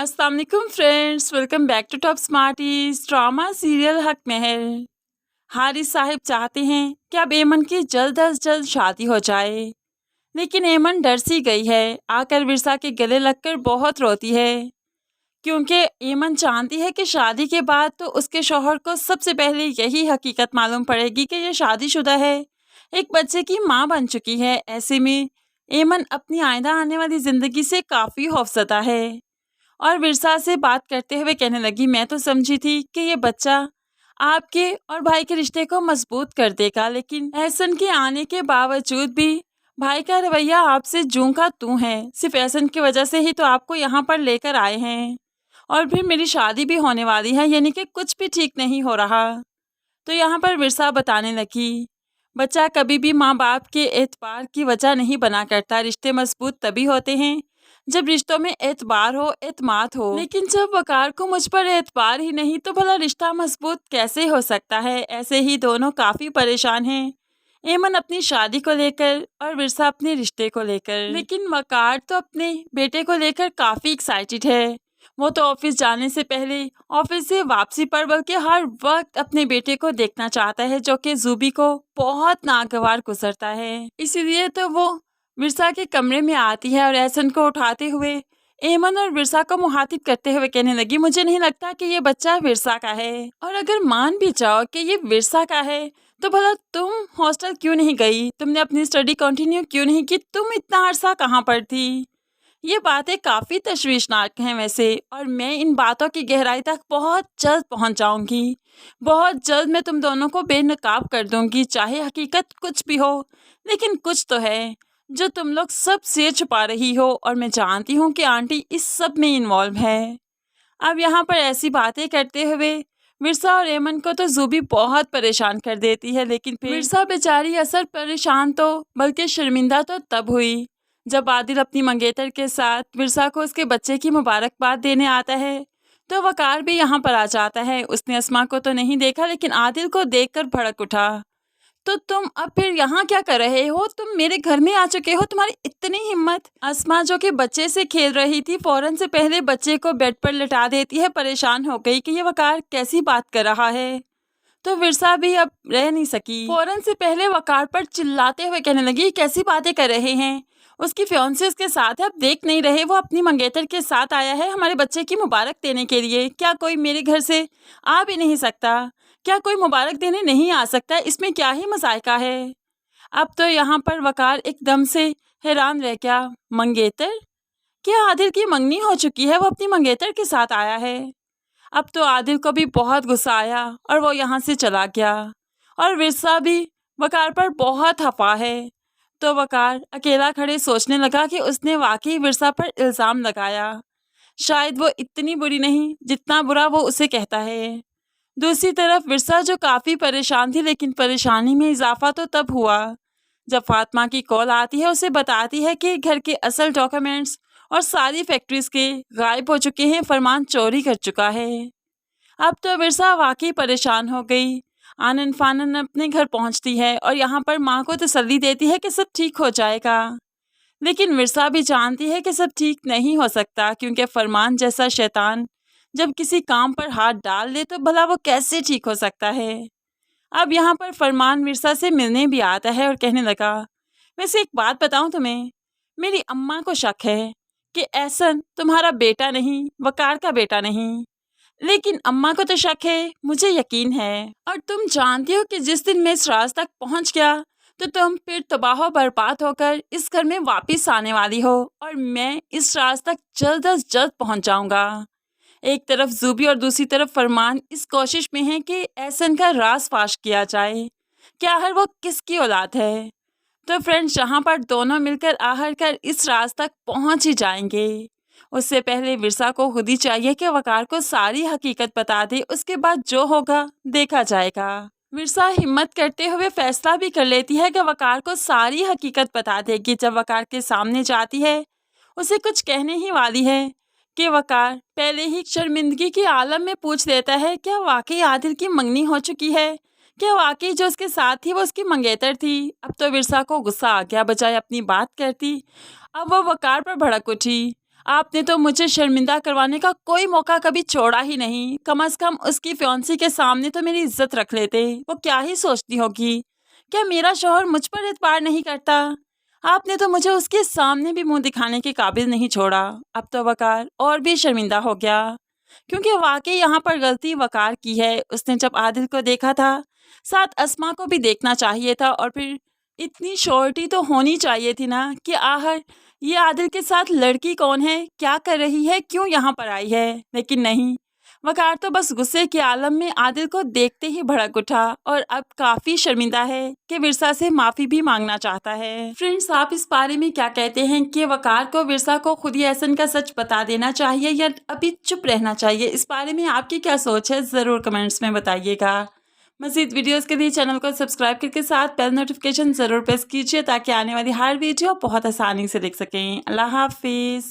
अस्सलाम वालेकुम friends, welcome back to top smarties. Drama serial Haq Mahal. Haris Sahib चाहते हैं कि अब एमन की जल्द अज जल्द शादी हो जाए, लेकिन एमन डर सी गई है। आकर विरसा के गले लगकर बहुत रोती है, क्योंकि एमन जानती है कि शादी के बाद तो उसके शौहर को सबसे पहले यही हकीकत मालूम पड़ेगी कि ये शादीशुदा है, एक बच्चे की माँ बन चुकी है। ऐसे में एमन अपनी आइंदा आने वाली ज़िंदगी से काफ़ी खौफज़दा है और विरसा से बात करते हुए कहने लगी, मैं तो समझी थी कि ये बच्चा आपके और भाई के रिश्ते को मजबूत कर देगा, लेकिन एहसन के आने के बावजूद भी भाई का रवैया आपसे जूं का तू है। सिर्फ एहसन की वजह से ही तो आपको यहाँ पर लेकर आए हैं, और फिर मेरी शादी भी होने वाली है, यानी कि कुछ भी ठीक नहीं हो रहा। तो यहाँ पर विरसा बताने लगी, बच्चा कभी भी माँ बाप के एतबार की वजह नहीं बना करता। रिश्ते मजबूत तभी होते हैं जब रिश्तों में एतबार हो, एतमाद हो। लेकिन जब वकार को मुझ पर एतबार ही नहीं, तो भला रिश्ता मजबूत कैसे हो सकता है। ऐसे ही दोनों काफ़ी परेशान हैं, एमन अपनी शादी को लेकर और विरसा अपने रिश्ते को लेकर। लेकिन वकार तो अपने बेटे को लेकर काफ़ी एक्साइटेड है। वो तो ऑफिस जाने से पहले, ऑफिस से वापसी पर, बल्कि हर वक्त अपने बेटे को देखना चाहता है, जो कि जूबी को बहुत नागवार गुजरता है। इसीलिए तो वो विरसा के कमरे में आती है और एहसन को उठाते हुए एमन और विरसा को मुखातिब करते हुए कहने लगी, मुझे नहीं लगता कि ये बच्चा विरसा का है, और अगर मान भी जाओ कि ये विरसा का है तो भला तुम हॉस्टल क्यों नहीं गई, तुमने अपनी स्टडी कंटिन्यू क्यों नहीं की, तुम इतना अरसा कहाँ पर थी। ये बातें काफ़ी तशवीशनाक हैं वैसे, और मैं इन बातों की गहराई तक बहुत जल्द पहुंच जाऊंगी। बहुत जल्द मैं तुम दोनों को बेनकाब कर दूंगी, चाहे हकीकत कुछ भी हो, लेकिन कुछ तो है जो तुम लोग सब से छुपा रही हो, और मैं जानती हूँ कि आंटी इस सब में इन्वॉल्व है। अब यहाँ पर ऐसी बातें करते हुए मिर्सा और एमन को तो जूबी बहुत परेशान कर देती है, लेकिन फिर मिर्सा बेचारी असर परेशान तो बल्कि शर्मिंदा तो तब हुई जब आदिल अपनी मंगेतर के साथ विरसा को उसके बच्चे की मुबारकबाद देने आता है। तो वकार भी यहाँ पर आ जाता है। उसने अस्मा को तो नहीं देखा, लेकिन आदिल को देखकर भड़क उठा, तो तुम अब फिर यहाँ क्या कर रहे हो, तुम मेरे घर में आ चुके हो, तुम्हारी इतनी हिम्मत। अस्मा जो कि बच्चे से खेल रही थी, फौरन से पहले बच्चे को बेड पर लिटा देती है, परेशान हो गई कि ये वकार कैसी बात कर रहा है। तो विरसा भी अब रह नहीं सकी, फौरन से पहले वकार पर चिल्लाते हुए कहने लगी, कैसी बातें कर रहे हैं, उसकी फियांसे उसके साथ है, अब देख नहीं रहे वो अपनी मंगेतर के साथ आया है हमारे बच्चे की मुबारक देने के लिए। क्या कोई मेरे घर से आ भी नहीं सकता, क्या कोई मुबारक देने नहीं आ सकता, इसमें क्या ही मजायका है। अब तो यहाँ पर वकार एकदम से हैरान रह गया, मंगेतर, क्या आदिल की मंगनी हो चुकी है, वो अपनी मंगेतर के साथ आया है। अब तो आदिल को भी बहुत गुस्सा आया और वो यहाँ से चला गया, और विरसा भी वकार पर बहुत खफा है। तो वकार अकेला खड़े सोचने लगा कि उसने वाकई विरसा पर इल्ज़ाम लगाया। शायद वो इतनी बुरी नहीं जितना बुरा वो उसे कहता है। दूसरी तरफ विरसा जो काफ़ी परेशान थी, लेकिन परेशानी में इजाफा तो तब हुआ जब फातिमा की कॉल आती है, उसे बताती है कि घर के असल डॉक्यूमेंट्स और सारी फैक्ट्रीज के गायब हो चुके हैं, फरमान चोरी कर चुका है। अब तो विरसा वाकई परेशान हो गई। आनन फानन अपने घर पहुंचती है और यहाँ पर माँ को तसल्ली देती है कि सब ठीक हो जाएगा, लेकिन विरसा भी जानती है कि सब ठीक नहीं हो सकता, क्योंकि फरमान जैसा शैतान जब किसी काम पर हाथ डाल दे तो भला वो कैसे ठीक हो सकता है। अब यहाँ पर फरमान विरसा से मिलने भी आता है और कहने लगा, वैसे एक बात बताऊँ तुम्हें, मेरी अम्मा को शक है कि एहसन तुम्हारा बेटा नहीं, वकार का बेटा नहीं, लेकिन अम्मा को तो शक है, मुझे यकीन है। और तुम जानती हो कि जिस दिन मैं इस राज तक पहुंच गया तो तुम फिर तबाह बर्बाद होकर इस घर में वापस आने वाली हो, और मैं इस राज तक जल्द अज जल्द पहुंच जाऊंगा। एक तरफ जूबी और दूसरी तरफ फरमान इस कोशिश में है कि एहसन का राज फाश किया जाए कि आखिर वो किसकी औलाद है। तो फ्रेंड्स, जहाँ पर दोनों मिलकर आखिरकार इस राज तक पहुंच ही जाएंगे, उससे पहले विरसा को खुद ही चाहिए कि वकार को सारी हकीकत बता दे, उसके बाद जो होगा देखा जाएगा। विरसा हिम्मत करते हुए फैसला भी कर लेती है कि वकार को सारी हकीकत बता देगी। जब वकार के सामने जाती है, उसे कुछ कहने ही वाली है कि वकार पहले ही शर्मिंदगी के आलम में पूछ लेता है, क्या वाकई आदिल की मंगनी हो चुकी है, क्या वाकई जो उसके साथ थी वो उसकी मंगेतर थी। अब तो विरसा को गुस्सा आ गया, बजाय अपनी बात करती अब वो वकार पर भड़क उठी। आपने तो मुझे शर्मिंदा करवाने का कोई मौका कभी छोड़ा ही नहीं। कम से कम उसकी फियांसी के सामने तो मेरी इज्जत रख लेते। वो क्या ही सोचती होगी? क्या मेरा शौहर मुझ पर एतबार नहीं करता? आपने तो मुझे उसके सामने भी मुंह दिखाने के काबिल नहीं छोड़ा। अब तो वकार और भी शर्मिंदा हो गया, क्योंकि वाकई यहाँ पर गलती वकार की है। उसने जब आदिल को देखा था, साथ अस्मा को भी देखना चाहिए था, और फिर इतनी श्योरिटी तो होनी चाहिए थी ना कि आखिर ये आदिल के साथ लड़की कौन है, क्या कर रही है, क्यों यहाँ पर आई है। लेकिन नहीं, वकार तो बस गुस्से के आलम में आदिल को देखते ही भड़क उठा और अब काफी शर्मिंदा है कि विरसा से माफी भी मांगना चाहता है। फ्रेंड्स, आप इस बारे में क्या कहते हैं कि वकार को विरसा को खुद ही एहसन का सच बता देना चाहिए या अभी चुप रहना चाहिए? इस बारे में आपकी क्या सोच है, जरूर कमेंट्स में बताइएगा। मज़ीद वीडियोस के लिए चैनल को सब्सक्राइब करके साथ बेल नोटिफिकेशन जरूर प्रेस कीजिए, ताकि आने वाली हर वीडियो बहुत आसानी से देख सकें। अल्लाह हाफिज़।